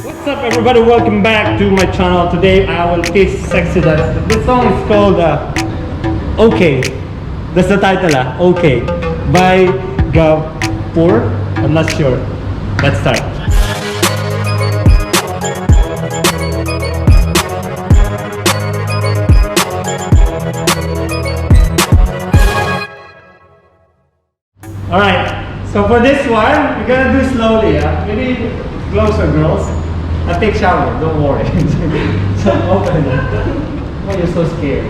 What's up everybody, welcome back to my channel. Today I will teach sexy dance. This song is called Okay. That's the title, Okay, by Gafur. I'm not sure. Let's start. Alright, so for this one, we're gonna do slowly. Maybe closer, girls. I'll take shower, don't worry. So open it. Why you're so scared?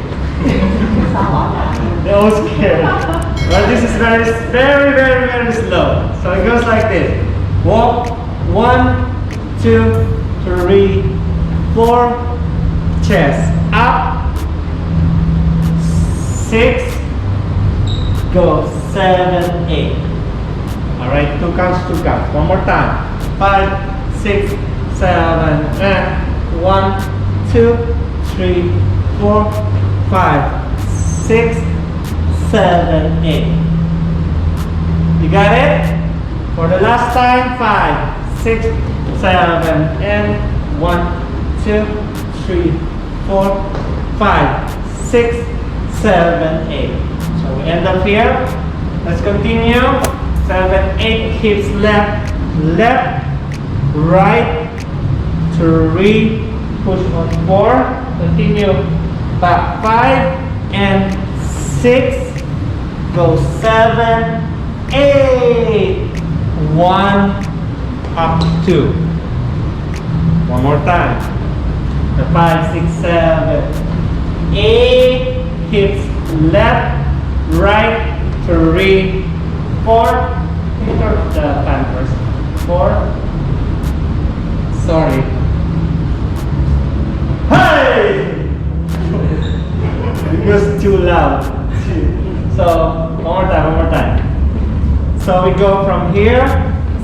They're all scared. Well, this is very slow. So it goes like this. Walk, 1, 2, 3, 4, chest up, 6, go, 7, 8. Alright, 2 counts. One more time. 5, 6, 7, 1, 2, 3, 4, 5, 6, 7, 8. You got it? For the last time, 5, 6, 7, and 1, 2, 3, 4, 5, 6, 7, 8. So we end up here. Let's continue. 7, 8, hips left, right, 3, push on 4, continue, back 5, and 6, go 7, 8, 1, up 2. One more time. The 5, 6, 7, 8, hips left, right, 3, 4, the time first. 4. Sorry. Hey! It was too loud. So one more time. So we go from here.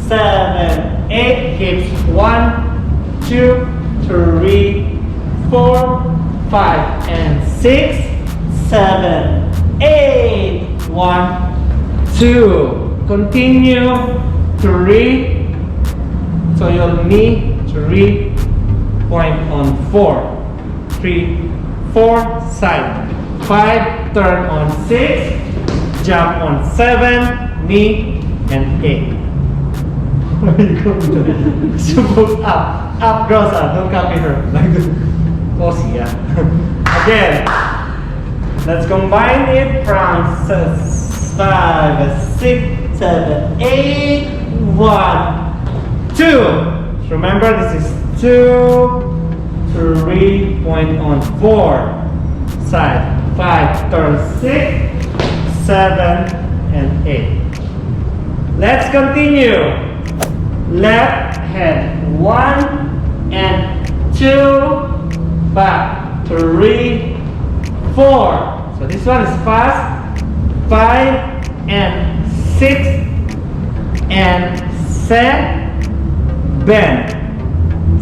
7, 8, hips 1, 2, 3, 4, 5, and 6, 7, 8, 1, 2. Continue, 3. So your knee, 3, point on 4. 3, 4, side. 5, turn on 6. Jump on 7, knee, and 8. Where are you going? Suppose up, girls up. Don't copy her. Like this. Pause, yeah. Again. Let's combine it from 5, 6, 7, 8, 1, 2. Remember, this is 2, 3, point on 4, side, 5, turn 6, 7, and 8. Let's continue. Left hand 1 and 2, back 3, 4. So this one is fast. 5 and 6 and set, bend,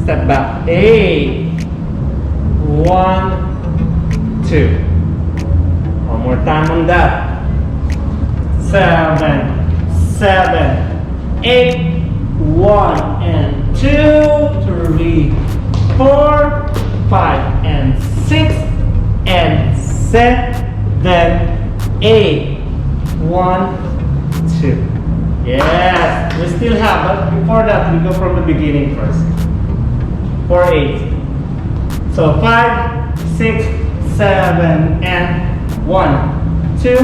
step back, 8, 1, 2. One more time on that. 7, 8, 1 and 2, 3, 4, 5 and 6 and 7, 8, 1, 2. Yes, we still have, but before that, we go from the beginning first. 4, 8. So 5, 6, 7, and 1, 2,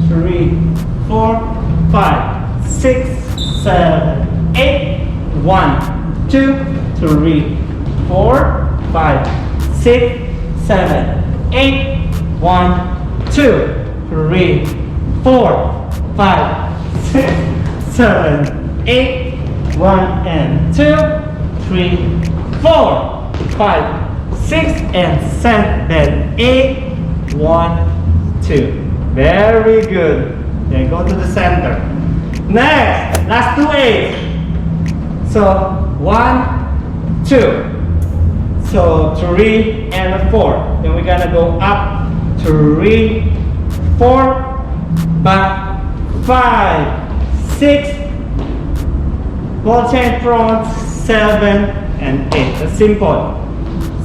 3, 4, 5, 6, 7, 8, 1, 2, 3, 4, 5, 6, 7, 8, 1, 2, 3, 4, 5, 6, 7, 8, 1, and 2, 3, 4, 5, 6, and 7, 8, 1, 2. Very good. Then go to the center. Next, last 2 8. So 1, 2. So 3 and 4. Then we're gonna go up 3, 4, back 5, 6, ball chain front, 7, and 8. That's simple.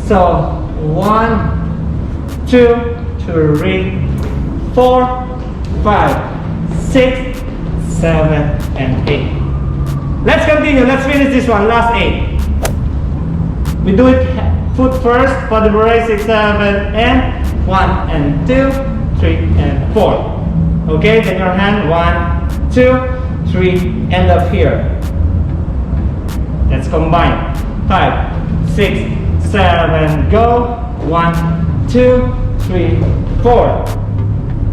So 1, 2, 3, 4, 5, 6, 7, and 8. Let's continue. Let's finish this one. Last 8. We do it foot first. Body brace 6, 7, and 1 and 2, 3 and 4. Okay, then your hand 1, 2, 3, end up here. Let's combine. 5, 6, 7, go. 1, 2, 3, 4.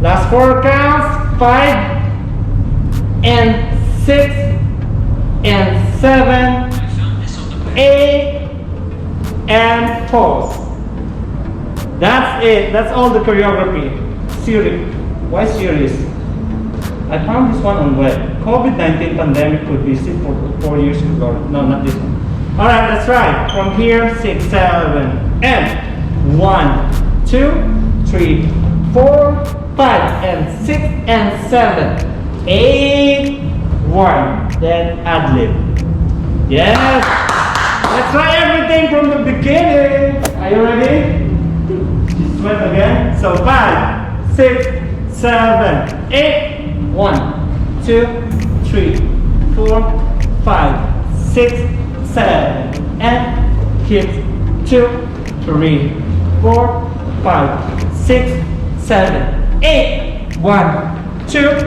Last 4 counts. 5 and 6 and 7, 8, and pause. That's it. That's all the choreography. Serious. Why serious? I found this one on web. COVID-19 pandemic could be seen for 4 years ago. No, not this one. Alright, let's try. From here, 6, 7, and 1, 2, 3, 4, 5, and 6, and 7, 8, 1. Then ad lib. Yes! Let's try everything from the beginning. Are you ready? Just wait again. So 5, 6, 7, 8, 1, 2, 3, 4, 5, 6, 7, and kick 2, 3, 4, 5, 6, 7, 8, 1, 2,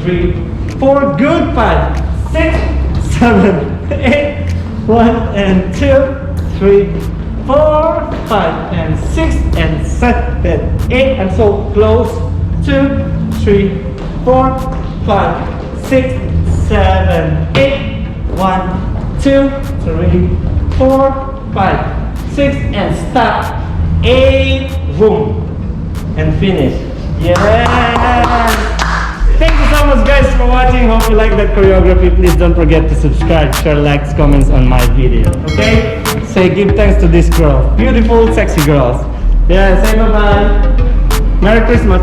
3, 4. Good. 5, 6, 7, 8. 1 and 2, 3, 4, 5 and 6 and 7, 8, and so close. 2, 3, 4, 5, 6, 7, 8. 1, 2, 3, 4, 5, 6, and stop. 8, boom, and finish. Yes! Thank you so much guys for watching. Hope you like that choreography. Please don't forget to subscribe, share, likes, comments on my video. Okay? Say give thanks to this girl. Beautiful, sexy girls. Yeah, say bye-bye. Merry Christmas.